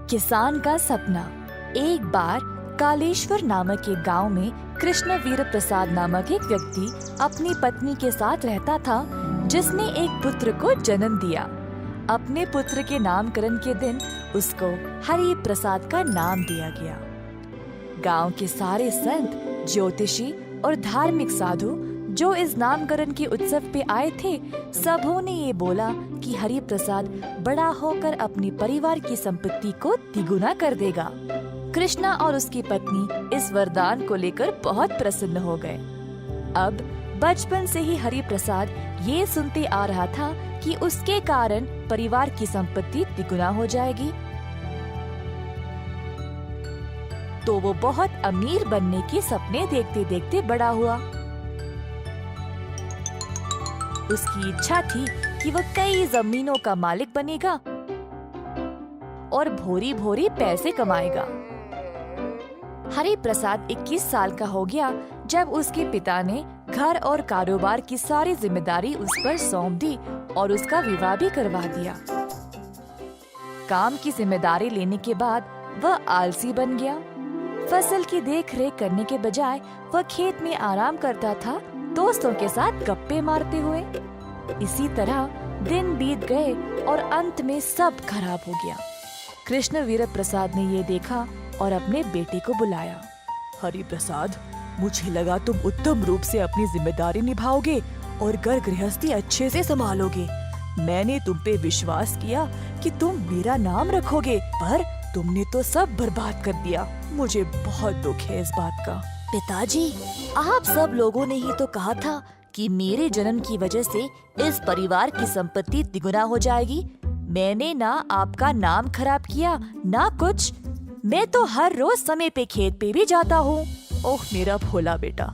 किसान का सपना। एक बार कालेश्वर नामक एक गांव में कृष्णवीर प्रसाद नामक एक व्यक्ति अपनी पत्नी के साथ रहता था, जिसने एक पुत्र को जन्म दिया। अपने पुत्र के नामकरण के दिन उसको हरि प्रसाद का नाम दिया गया। गांव के सारे संत, ज्योतिषी और धार्मिक साधु जो इस नामकरण के उत्सव पे आए थे, सबों ने ये बोला कि हरि प्रसाद बड़ा होकर अपनी परिवार की संपत्ति को तिगुना कर देगा। कृष्णा और उसकी पत्नी इस वरदान को लेकर बहुत प्रसन्न हो गए। अब बचपन से ही हरि प्रसाद ये सुनते आ रहा था कि उसके कारण परिवार की संपत्ति तिगुना हो जाएगी, तो वो बहुत अमीर बनने के सपने देखते देखते बड़ा हुआ। उसकी इच्छा थी कि वो कई जमीनों का मालिक बनेगा और भोरी भोरी पैसे कमाएगा। हरि प्रसाद 21 साल का हो गया जब उसके पिता ने घर और कारोबार की सारी जिम्मेदारी उस पर सौंप दी और उसका विवाह भी करवा दिया। काम की जिम्मेदारी लेने के बाद वह आलसी बन गया। फसल की देख रेख करने के बजाय वह खेत में आराम करता था, दोस्तों के साथ गप्पे मारते हुए। इसी तरह दिन बीत गए और अंत में सब खराब हो गया। कृष्णवीर प्रसाद ने ये देखा और अपने बेटे को बुलाया। हरि प्रसाद, मुझे लगा तुम उत्तम रूप से अपनी जिम्मेदारी निभाओगे और घर गृहस्थी अच्छे से संभालोगे। मैंने तुम पे विश्वास किया कि तुम मेरा नाम रखोगे, पर तुमने तो सब बर्बाद कर दिया। मुझे बहुत दुख है इस बात का। पिताजी, आप सब लोगों ने ही तो कहा था कि मेरे जन्म की वजह से इस परिवार की संपत्ति तिगुना हो जाएगी। मैंने ना आपका नाम खराब किया, ना कुछ। मैं तो हर रोज समय पे खेत पे भी जाता हूँ। ओह मेरा भोला बेटा,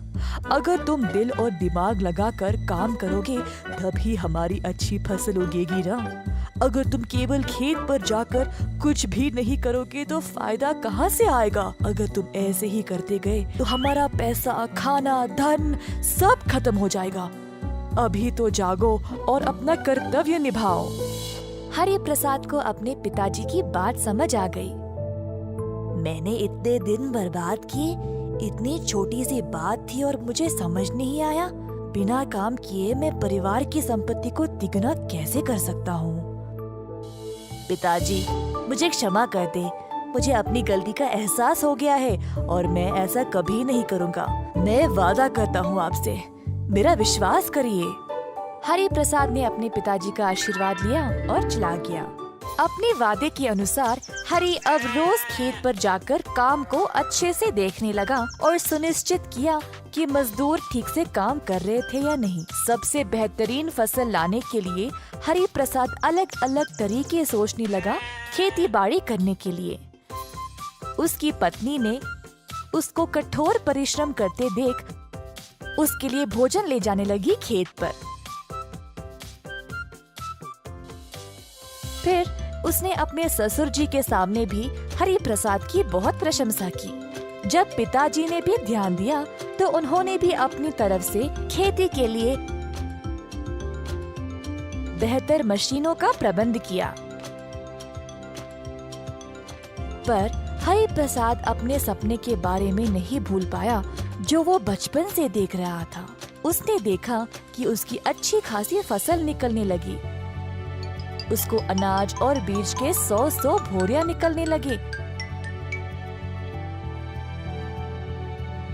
अगर तुम दिल और दिमाग लगाकर काम करोगे तभी हमारी अच्छी फसल उगेगी ना। अगर तुम केवल खेत पर जाकर कुछ भी नहीं करोगे तो फायदा कहाँ से आएगा। अगर तुम ऐसे ही करते गए तो हमारा पैसा, खाना, धन सब खत्म हो जाएगा। अभी तो जागो और अपना कर्तव्य निभाओ। हरि प्रसाद को अपने पिताजी की बात समझ आ गई। मैंने इतने दिन बर्बाद किए, इतनी छोटी सी बात थी और मुझे समझ नहीं आया। बिना काम किए मैं परिवार की संपत्ति को तिगुना कैसे कर सकता हूँ। पिताजी, मुझे क्षमा कर दे। मुझे अपनी गलती का एहसास हो गया है और मैं ऐसा कभी नहीं करूँगा। मैं वादा करता हूँ आपसे, मेरा विश्वास करिए। हरि प्रसाद ने अपने पिताजी का आशीर्वाद लिया और चला गया। अपने वादे के अनुसार हरि अब रोज खेत पर जाकर काम को अच्छे से देखने लगा और सुनिश्चित किया कि मजदूर ठीक से काम कर रहे थे या नहीं। सबसे बेहतरीन फसल लाने के लिए हरि प्रसाद अलग अलग तरीके सोचने लगा खेती बाड़ी करने के लिए। उसकी पत्नी ने उसको कठोर परिश्रम करते देख उसके लिए भोजन ले जाने लगी खेत पर। फिर उसने अपने ससुर जी के सामने भी हरि प्रसाद की बहुत प्रशंसा की। जब पिताजी ने भी ध्यान दिया तो उन्होंने भी अपनी तरफ से खेती के लिए बेहतर मशीनों का प्रबंध किया। पर हरि प्रसाद अपने सपने के बारे में नहीं भूल पाया जो वो बचपन से देख रहा था। उसने देखा कि उसकी अच्छी खासी फसल निकलने लगी। उसको अनाज और बीज के 100 बोरियां निकलने लगे।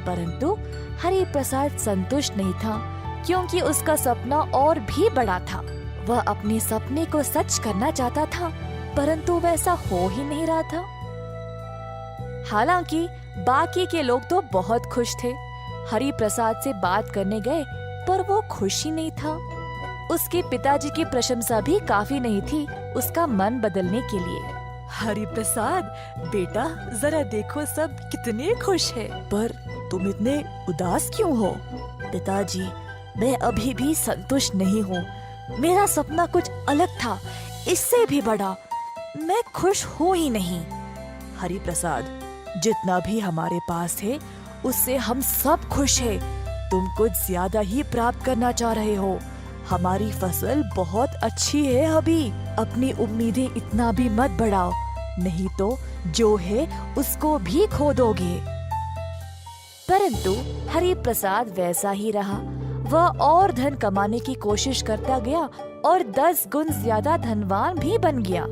परंतु हरि प्रसाद संतुष्ट नहीं था, क्योंकि उसका सपना और भी बड़ा था। वह अपने सपने को सच करना चाहता था, परंतु वैसा हो ही नहीं रहा था। हालांकि बाकी के लोग तो बहुत खुश थे। हरि प्रसाद से बात करने गए पर वो खुश ही नहीं था। उसके पिताजी की प्रशंसा भी काफी नहीं थी उसका मन बदलने के लिए। हरि प्रसाद बेटा, जरा देखो सब कितने खुश हैं। पर तुम इतने उदास क्यों हो? पिताजी, मैं अभी भी संतुष्ट नहीं हूँ। मेरा सपना कुछ अलग था, इससे भी बड़ा। मैं खुश हूँ ही नहीं। हरि प्रसाद, जितना भी हमारे पास है उससे हम सब खुश हैं। तुम कुछ ज्यादा ही प्राप्त करना चाह रहे हो। हमारी फसल बहुत अच्छी है अभी। अपनी उम्मीदें इतना भी मत बढ़ाओ। नहीं तो जो है उसको भी खो दोगे। परंतु हरि प्रसाद वैसा ही रहा। वह और धन कमाने की कोशिश करता गया और 10 गुण ज्यादा धनवान भी बन गया।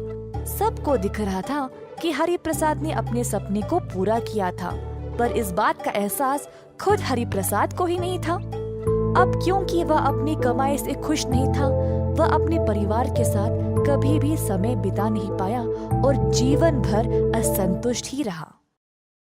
सबको दिख रहा था कि हरि प्रसाद ने अपने सपने को पूरा किया था, पर इस बात का एहसास खुद हरि प्रसाद को ही नहीं था। अब क्योंकि वह अपनी कमाई से खुश नहीं था, वह अपने परिवार के साथ कभी भी समय बिता नहीं पाया और जीवन भर असंतुष्ट ही रहा।